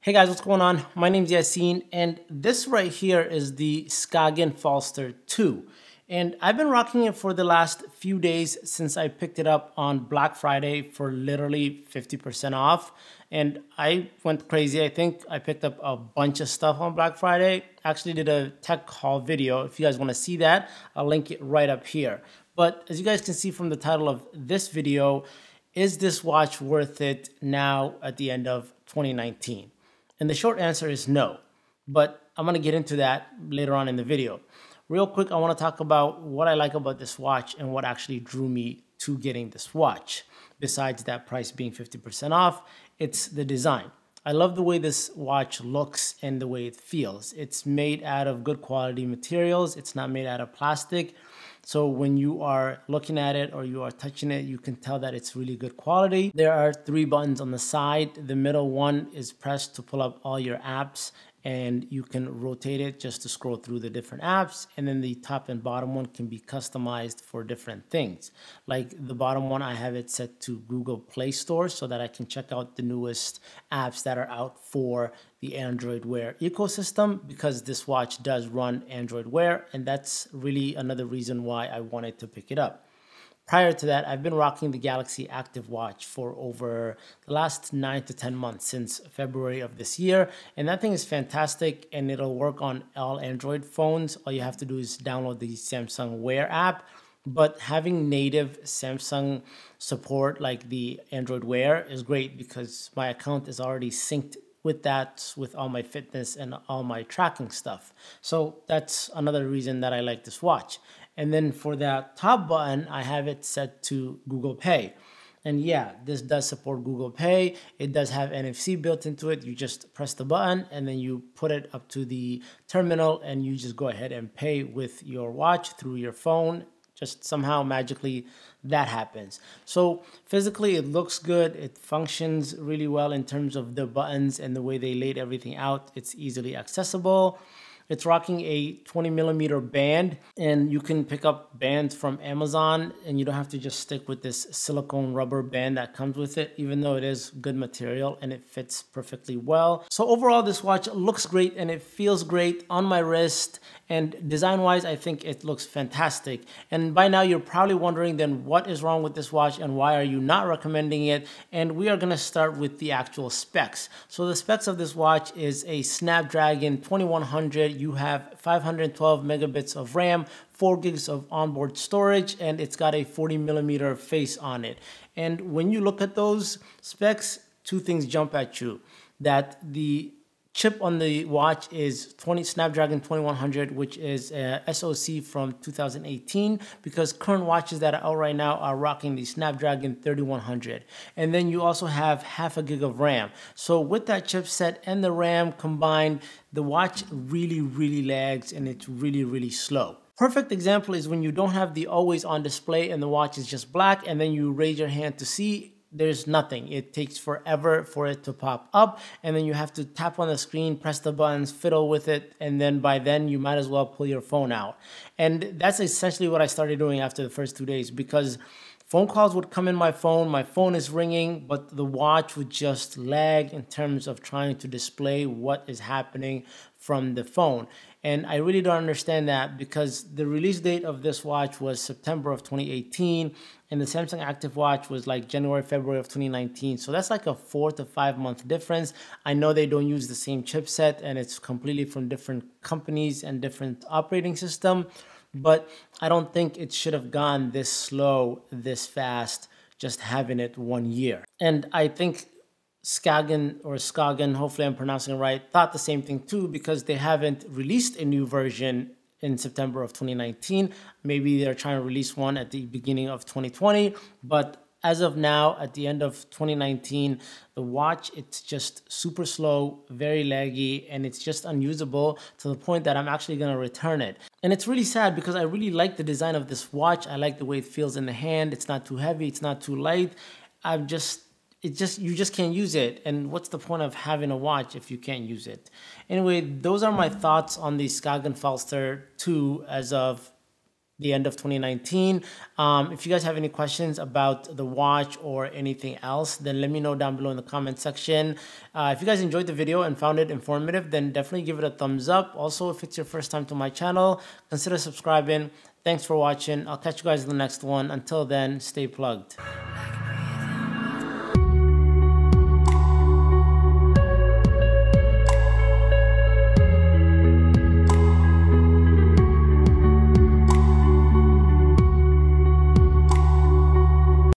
Hey guys, what's going on? My name is Yassine, and this right here is the Skagen Falster 2. And I've been rocking it for the last few days since I picked it up on Black Friday for literally 50% off. And I went crazy. I think I picked up a bunch of stuff on Black Friday. Actually did a tech haul video. If you guys want to see that, I'll link it right up here. But as you guys can see from the title of this video, is this watch worth it now at the end of 2019? And the short answer is no, but I'm gonna get into that later on in the video. Real quick, I wanna talk about what I like about this watch and what actually drew me to getting this watch. Besides that price being 50% off, it's the design. I love the way this watch looks and the way it feels. It's made out of good quality materials. It's not made out of plastic. So when you are looking at it or you are touching it, you can tell that it's really good quality. There are 3 buttons on the side. The middle one is pressed to pull up all your apps, and you can rotate it just to scroll through the different apps. And then the top and bottom one can be customized for different things. Like the bottom one, I have it set to Google Play Store so that I can check out the newest apps that are out for the Android Wear ecosystem, because this watch does run Android Wear, and that's really another reason why I wanted to pick it up. Prior to that, I've been rocking the Galaxy Active Watch for over the last 9 to 10 months, since February of this year. And that thing is fantastic, and it'll work on all Android phones. All you have to do is download the Samsung Wear app. But having native Samsung support like the Android Wear is great, because my account is already synced with that, with all my fitness and all my tracking stuff. So that's another reason that I like this watch. And then for that top button, I have it set to Google Pay. And yeah, this does support Google Pay. It does have NFC built into it. You just press the button and then you put it up to the terminal and you just go ahead and pay with your watch through your phone. Just somehow magically that happens. So physically it looks good. It functions really well in terms of the buttons and the way they laid everything out. It's easily accessible. It's rocking a 20mm band, and you can pick up bands from Amazon, and you don't have to just stick with this silicone rubber band that comes with it, even though it is good material and it fits perfectly well. So overall, this watch looks great and it feels great on my wrist, and design-wise, I think it looks fantastic. And by now, you're probably wondering then what is wrong with this watch and why are you not recommending it? And we are gonna start with the actual specs. So the specs of this watch is a Snapdragon 2100. You have 512 megabits of RAM, 4 gigs of onboard storage, and it's got a 40mm face on it. And when you look at those specs, 2 things jump at you. That the chip on the watch is Snapdragon 2100, which is a SoC from 2018, because current watches that are out right now are rocking the Snapdragon 3100. And then you also have half a gig of RAM. So with that chipset and the RAM combined, the watch really lags and it's really slow. Perfect example is when you don't have the always on display and the watch is just black, and then you raise your hand to see, there's nothing. It takes forever for it to pop up, and then you have to tap on the screen, press the buttons, fiddle with it, and then by then you might as well pull your phone out. And that's essentially what I started doing after the first 2 days, because phone calls would come in my phone is ringing, but the watch would just lag in terms of trying to display what is happening from the phone. And I really don't understand that, because the release date of this watch was September of 2018, and the Samsung Active Watch was like January, February of 2019. So that's like a 4 to 5 month difference. I know they don't use the same chipset and it's completely from different companies and different operating system, but I don't think it should have gone this slow, this fast, just having it 1 year. And I think Skagen, hopefully I'm pronouncing it right, thought the same thing too, because they haven't released a new version in September of 2019. Maybe they're trying to release one at the beginning of 2020, but as of now, at the end of 2019, the watch, it's just super slow, very laggy, and it's just unusable to the point that I'm actually gonna return it. And it's really sad, because I really like the design of this watch. I like the way it feels in the hand. It's not too heavy, it's not too light. You just can't use it. And what's the point of having a watch if you can't use it? Anyway, those are my thoughts on the Skagen Falster 2 as of the end of 2019. If you guys have any questions about the watch or anything else, then let me know down below in the comment section. If you guys enjoyed the video and found it informative, then definitely give it a thumbs up. Also, if it's your first time to my channel, consider subscribing. Thanks for watching. I'll catch you guys in the next one. Until then, stay plugged.